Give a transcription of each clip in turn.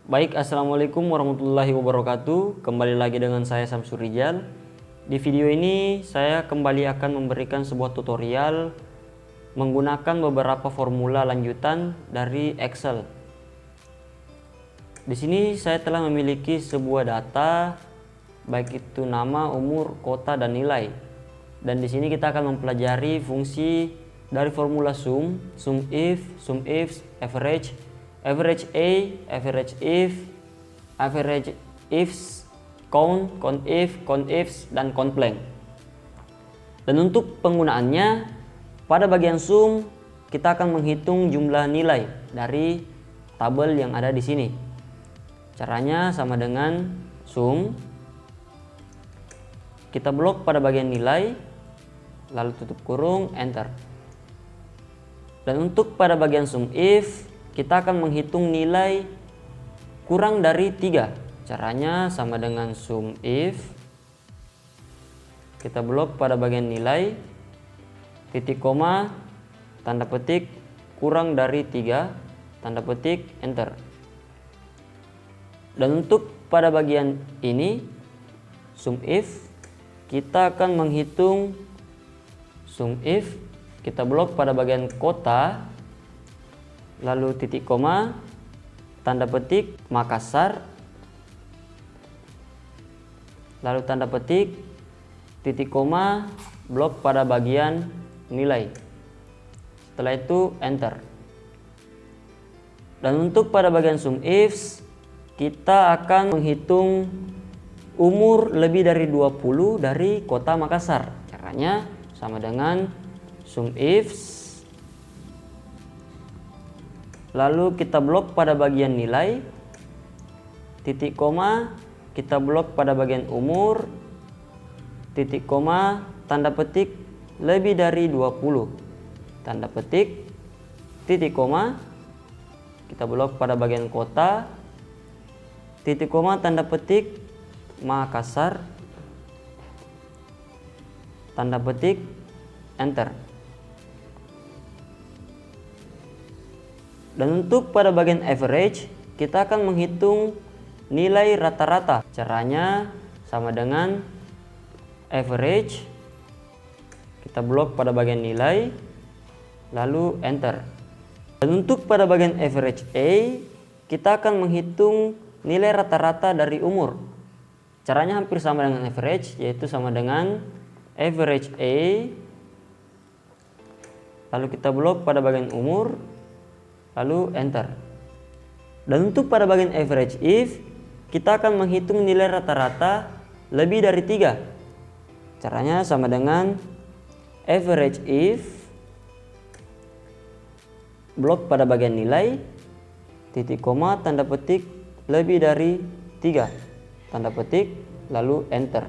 Baik, Assalamualaikum warahmatullahi wabarakatuh. Kembali lagi dengan saya Samsur Rijal. Di video ini saya kembali akan memberikan sebuah tutorial menggunakan beberapa formula lanjutan dari Excel. Di sini saya telah memiliki sebuah data, baik itu nama, umur, kota, dan nilai. Dan di sini kita akan mempelajari fungsi dari formula sum if, average, average A, average if, average ifs, count ifs, dan count blank. Dan untuk penggunaannya, pada bagian sum kita akan menghitung jumlah nilai dari tabel yang ada di sini. Caranya sama dengan sum, kita blok pada bagian nilai, lalu tutup kurung, enter. Dan untuk pada bagian sum if, kita akan menghitung nilai kurang dari 3. Caranya sama dengan sum if, kita blok pada bagian nilai, titik koma, tanda petik, kurang dari 3, tanda petik, enter. Dan untuk pada bagian ini, sum if, kita akan menghitung sum if, kita blok pada bagian kota, lalu titik koma, tanda petik, Makassar, lalu tanda petik, titik koma, blok pada bagian nilai. Setelah itu enter. Dan untuk pada bagian sum ifs, kita akan menghitung umur lebih dari 20 dari kota Makassar. Caranya sama dengan sum ifs, lalu kita blok pada bagian nilai, titik koma, kita blok pada bagian umur, titik koma, tanda petik, lebih dari 20, tanda petik, titik koma, kita blok pada bagian kota, titik koma, tanda petik, Makassar, tanda petik, enter. Dan untuk pada bagian average, kita akan menghitung nilai rata-rata. Caranya sama dengan average, kita blok pada bagian nilai, lalu enter. Dan untuk pada bagian average A, kita akan menghitung nilai rata-rata dari umur. Caranya hampir sama dengan average, yaitu sama dengan average A, lalu kita blok pada bagian umur, lalu enter. Dan untuk pada bagian average if, kita akan menghitung nilai rata-rata lebih dari 3. Caranya sama dengan average if, blok pada bagian nilai, titik koma, tanda petik, lebih dari 3, tanda petik, lalu enter.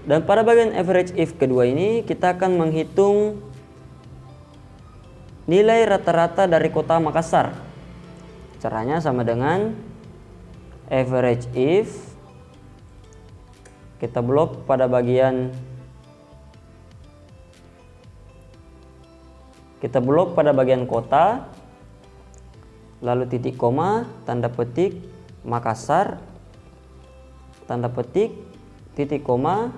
Dan pada bagian average if kedua ini, kita akan menghitung nilai rata-rata dari kota Makassar. Caranya sama dengan average if, kita blok pada bagian kota, lalu titik koma, tanda petik, Makassar, tanda petik, titik koma,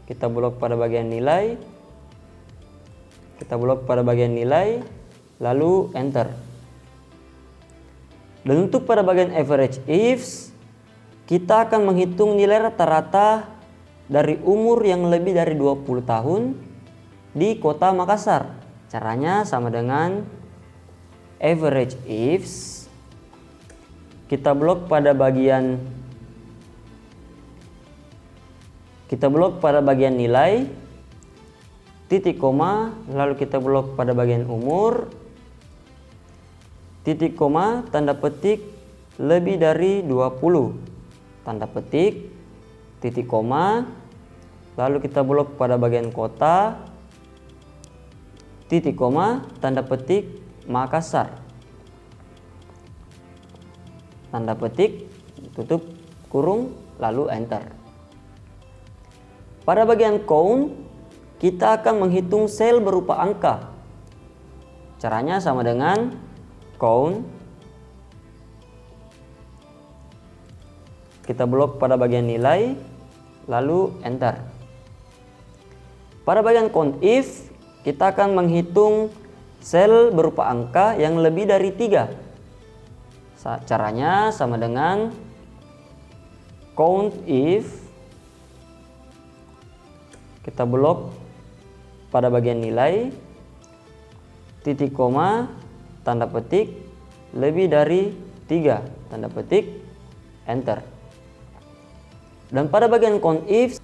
kita blok pada bagian nilai, lalu enter. Dan untuk pada bagian average ifs, kita akan menghitung nilai rata-rata dari umur yang lebih dari 20 tahun di kota Makassar. Caranya sama dengan average ifs, kita blok pada bagian nilai, titik koma, lalu kita blok pada bagian umur, titik koma, tanda petik, lebih dari 20, tanda petik, titik koma, lalu kita blok pada bagian kota, titik koma, tanda petik, Makassar, tanda petik, tutup kurung, lalu enter. Pada bagian count, kita akan menghitung sel berupa angka. Caranya sama dengan count, kita blok pada bagian nilai, lalu enter. Pada bagian count if, kita akan menghitung sel berupa angka yang lebih dari 3. Caranya sama dengan count if, kita blok pada bagian nilai, titik koma, tanda petik, lebih dari 3, tanda petik, enter. Dan pada bagian count if,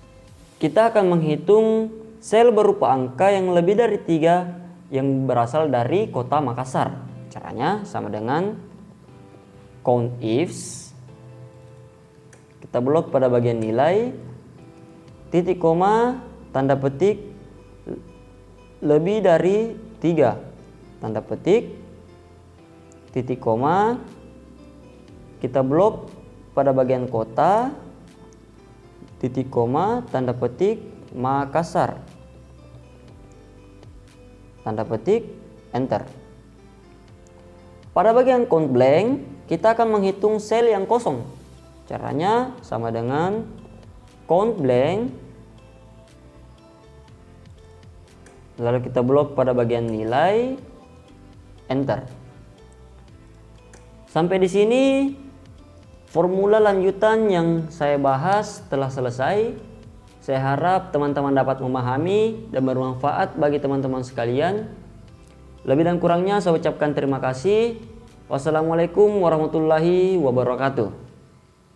kita akan menghitung sel berupa angka yang lebih dari 3 yang berasal dari kota Makassar. Caranya sama dengan count ifs, kita blok pada bagian nilai, titik koma, tanda petik, lebih dari 3, tanda petik, titik koma, kita blok pada bagian kota, titik koma, tanda petik, Makassar, tanda petik, enter. Pada bagian count blank, kita akan menghitung sel yang kosong. Caranya sama dengan count blank, lalu kita blok pada bagian nilai, enter. Sampai di sini formula lanjutan yang saya bahas telah selesai. Saya harap teman-teman dapat memahami dan bermanfaat bagi teman-teman sekalian. Lebih dan kurangnya saya ucapkan terima kasih. Wassalamualaikum warahmatullahi wabarakatuh.